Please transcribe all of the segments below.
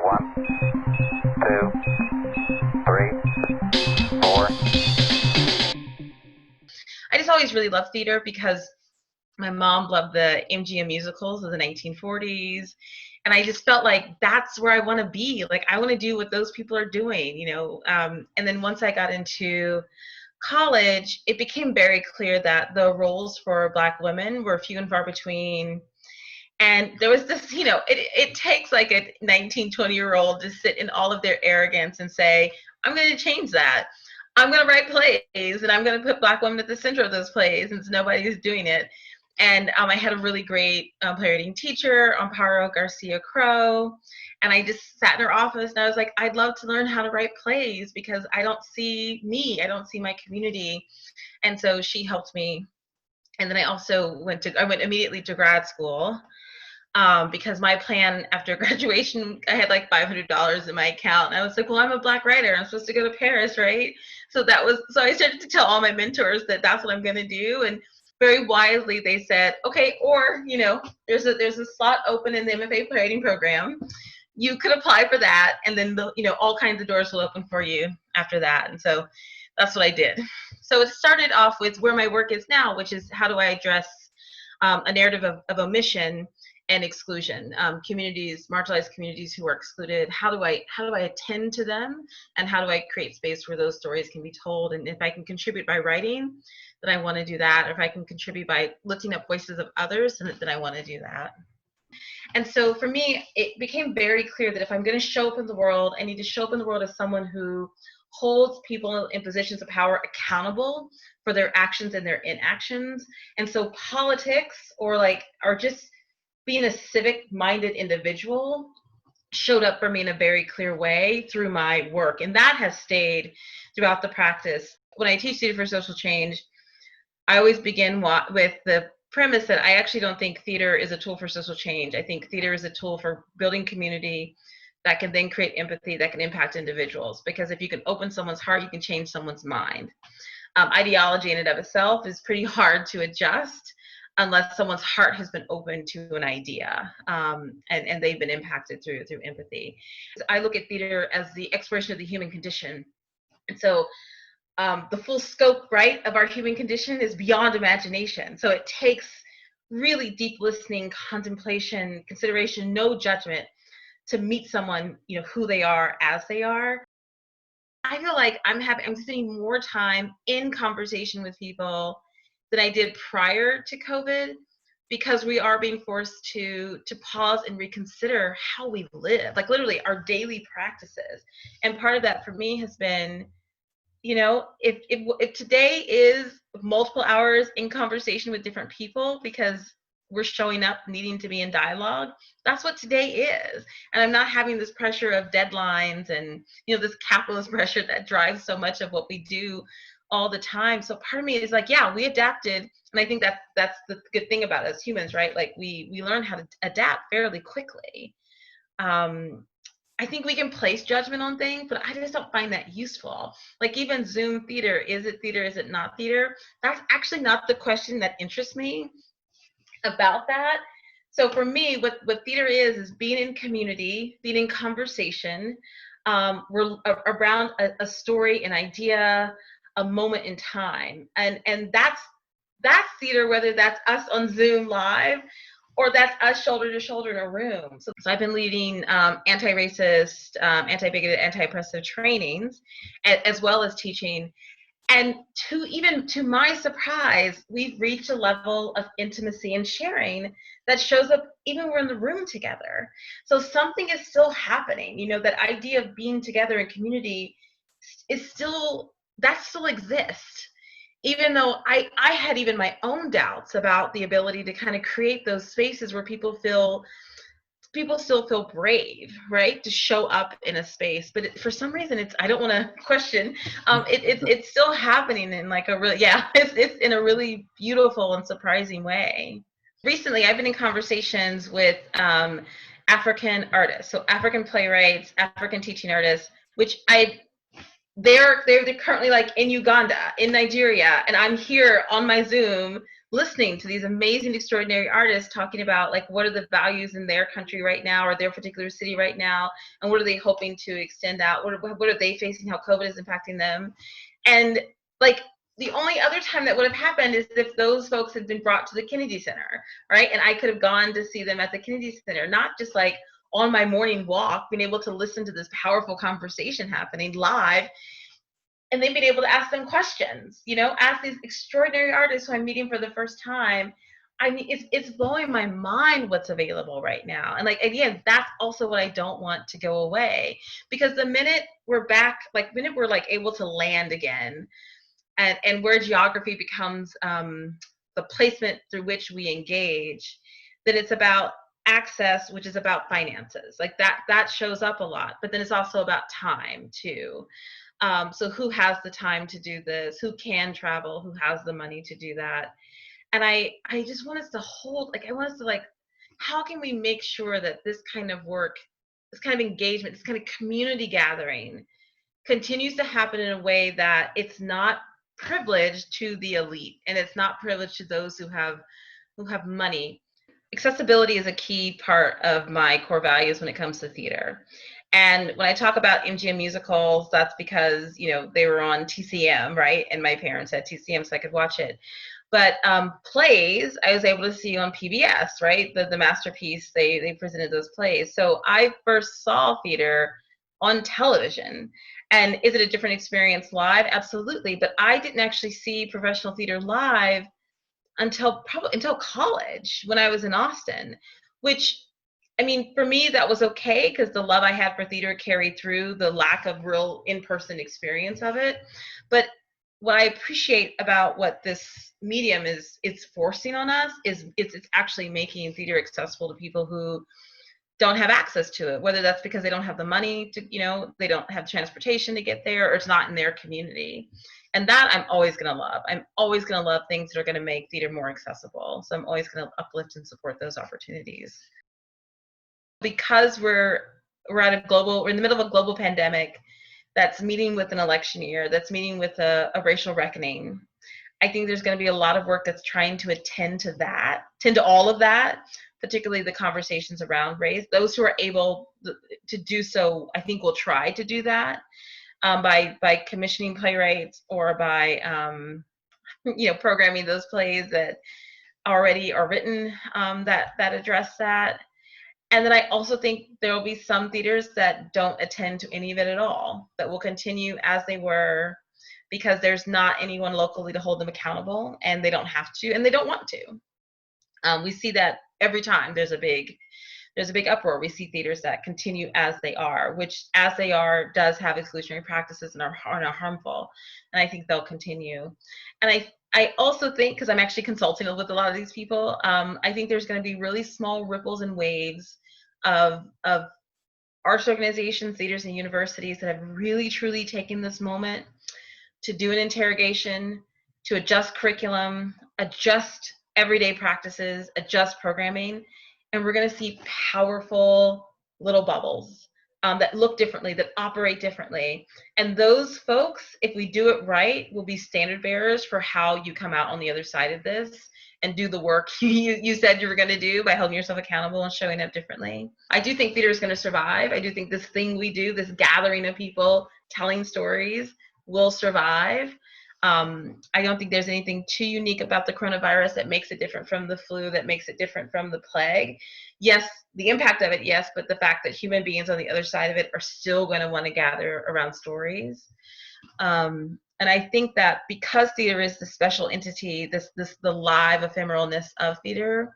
1, 2, 3, 4. I just always really loved theater because my mom loved the MGM musicals of the 1940s. And I just felt like that's where I want to be. Like, I want to do what those people are doing, you know. And then once I got into college, it became very clear that the roles for Black women were few and far between. And there was this, you know, it takes like a 19, 20-year-old to sit in all of their arrogance and say, I'm going to change that. I'm going to write plays and I'm going to put Black women at the center of those plays since nobody is doing it. And I had a really great playwriting teacher, Amparo Garcia Crow. And I just sat in her office and I was like, I'd love to learn how to write plays because I don't see me, I don't see my community. And so she helped me. And then I went immediately to grad school because my plan after graduation, I had like $500 in my account. And I was like, well, I'm a Black writer. I'm supposed to go to Paris, right? So I started to tell all my mentors that that's what I'm going to do. And very wisely, they said, okay, or, you know, there's a slot open in the MFA playwriting program. You could apply for that. And then, you know, all kinds of doors will open for you after that. And so that's what I did. So it started off with where my work is now, which is how do I address a narrative of omission and exclusion, marginalized communities who are excluded. How do I attend to them, and how do I create space where those stories can be told? And if I can contribute by writing, then I want to do that. Or if I can contribute by lifting up voices of others, then I want to do that. And so for me, it became very clear that if I'm going to show up in the world, I need to show up in the world as someone who holds people in positions of power accountable for their actions and their inactions. And so politics or just being a civic-minded individual showed up for me in a very clear way through my work. And that has stayed throughout the practice. When I teach theater for social change, I always begin with the premise that I actually don't think theater is a tool for social change. I think theater is a tool for building community that can then create empathy that can impact individuals. Because if you can open someone's heart, you can change someone's mind. Ideology in and of itself is pretty hard to adjust unless someone's heart has been open to an idea and they've been impacted through empathy. I look at theater as the exploration of the human condition. And so the full scope, right, of our human condition is beyond imagination. So it takes really deep listening, contemplation, consideration, no judgment to meet someone, you know, who they are as they are. I feel like I'm spending more time in conversation with people than I did prior to COVID, because we are being forced to pause and reconsider how we live, like literally our daily practices. And part of that for me has been, you know, if today is multiple hours in conversation with different people because we're showing up needing to be in dialogue, that's what today is. And I'm not having this pressure of deadlines and, you know, this capitalist pressure that drives so much of what we do all the time. So part of me is like, yeah, we adapted. And I think that's the good thing about us humans, right? Like we learn how to adapt fairly quickly. I think we can place judgment on things, but I just don't find that useful. Like even Zoom theater, is it not theater? That's actually not the question that interests me about that. So for me, what theater is being in community, being in conversation. We're around a story, an idea, a moment in time, and that's theater, whether that's us on Zoom live or that's us shoulder to shoulder in a room. So I've been leading anti-racist, anti-bigoted, anti-oppressive trainings, as well as teaching. And to my surprise, we've reached a level of intimacy and sharing that shows up even when we're in the room together. So something is still happening. You know, that idea of being together in community still exists. Even though I had even my own doubts about the ability to kind of create those spaces where people still feel brave, right, to show up in a space. But for some reason, I don't want to question, it's still happening in like a really, it's in a really beautiful and surprising way. Recently, I've been in conversations with African artists, so African playwrights, African teaching artists, which they're currently like in Uganda, in Nigeria, and I'm here on my Zoom listening to these amazing, extraordinary artists talking about like what are the values in their country right now or their particular city right now, and what are they hoping to extend out, what are they facing, how COVID is impacting them. And like the only other time that would have happened is if those folks had been brought to the Kennedy Center, right? And I could have gone to see them at the Kennedy Center, not just like on my morning walk, being able to listen to this powerful conversation happening live, and they've been able to ask them questions, you know, ask these extraordinary artists who I'm meeting for the first time. I mean, it's blowing my mind what's available right now. And like, again, that's also what I don't want to go away, because the minute we're back, like the minute we're like able to land again, and where geography becomes the placement through which we engage, then it's about access, which is about finances. Like that shows up a lot, but then it's also about time too. So who has the time to do this? Who can travel? Who has the money to do that? And I just want us to hold, like, I want us to like, how can we make sure that this kind of work, this kind of engagement, this kind of community gathering continues to happen in a way that it's not privileged to the elite and it's not privileged to those who have money. Accessibility is a key part of my core values when it comes to theater. And when I talk about MGM musicals, that's because, you know, they were on TCM, right? And my parents had TCM, so I could watch it. But plays, I was able to see on PBS, right? The Masterpiece, they presented those plays. So I first saw theater on television. And is it a different experience live? Absolutely. But I didn't actually see professional theater live until college, when I was in Austin, which, I mean, for me, that was okay because the love I had for theater carried through the lack of real in-person experience of it. But what I appreciate about what this medium is, it's forcing on us, is it's actually making theater accessible to people who don't have access to it, whether that's because they don't have the money to, you know, they don't have transportation to get there, or it's not in their community. And that I'm always going to love. I'm always going to love things that are going to make theater more accessible. So I'm always going to uplift and support those opportunities. Because we're in the middle of a global pandemic that's meeting with an election year, that's meeting with a racial reckoning, I think there's going to be a lot of work that's trying to attend to all of that, particularly the conversations around race. Those who are able to do so, I think, will try to do that by commissioning playwrights, or by programming those plays that already are written that address that. And then I also think there will be some theaters that don't attend to any of it at all, that will continue as they were, because there's not anyone locally to hold them accountable, and they don't have to, and they don't want to. We see that every time there's a big uproar. We see theaters that continue as they are, which, as they are, does have exclusionary practices and are harmful. And I think they'll continue. And I also think, because I'm actually consulting with a lot of these people, I think there's going to be really small ripples and waves of arts organizations, theaters, and universities that have really, truly taken this moment to do an interrogation, to adjust curriculum, adjust everyday practices, adjust programming, and we're going to see powerful little bubbles that look differently, that operate differently. And those folks, if we do it right, will be standard bearers for how you come out on the other side of this and do the work you said you were going to do by holding yourself accountable and showing up differently. I do think theater is going to survive. I do think this thing we do, this gathering of people telling stories, will survive. I don't think there's anything too unique about the coronavirus that makes it different from the flu, that makes it different from the plague. Yes, the impact of it, yes, but the fact that human beings on the other side of it are still going to want to gather around stories. And I think that because theater is the special entity, the live ephemeralness of theater,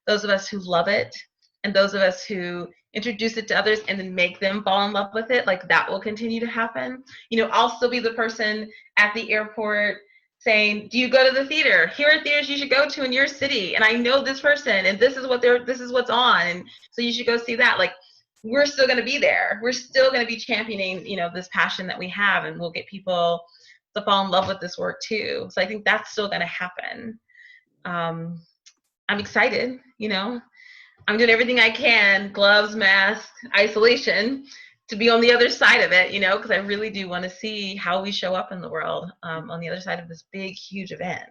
those of us who love it, and those of us who introduce it to others and then make them fall in love with it, like, that will continue to happen. You know, I'll still be the person at the airport saying, do you go to the theater? Here are theaters you should go to in your city, and I know this person, and this is what's on, and so you should go see that. Like, we're still going to be there. We're still going to be championing, you know, this passion that we have, and we'll get people to fall in love with this work too. So I think that's still going to happen. I'm excited, you know. I'm doing everything I can, gloves, mask, isolation, to be on the other side of it, you know, because I really do want to see how we show up in the world on the other side of this big, huge event.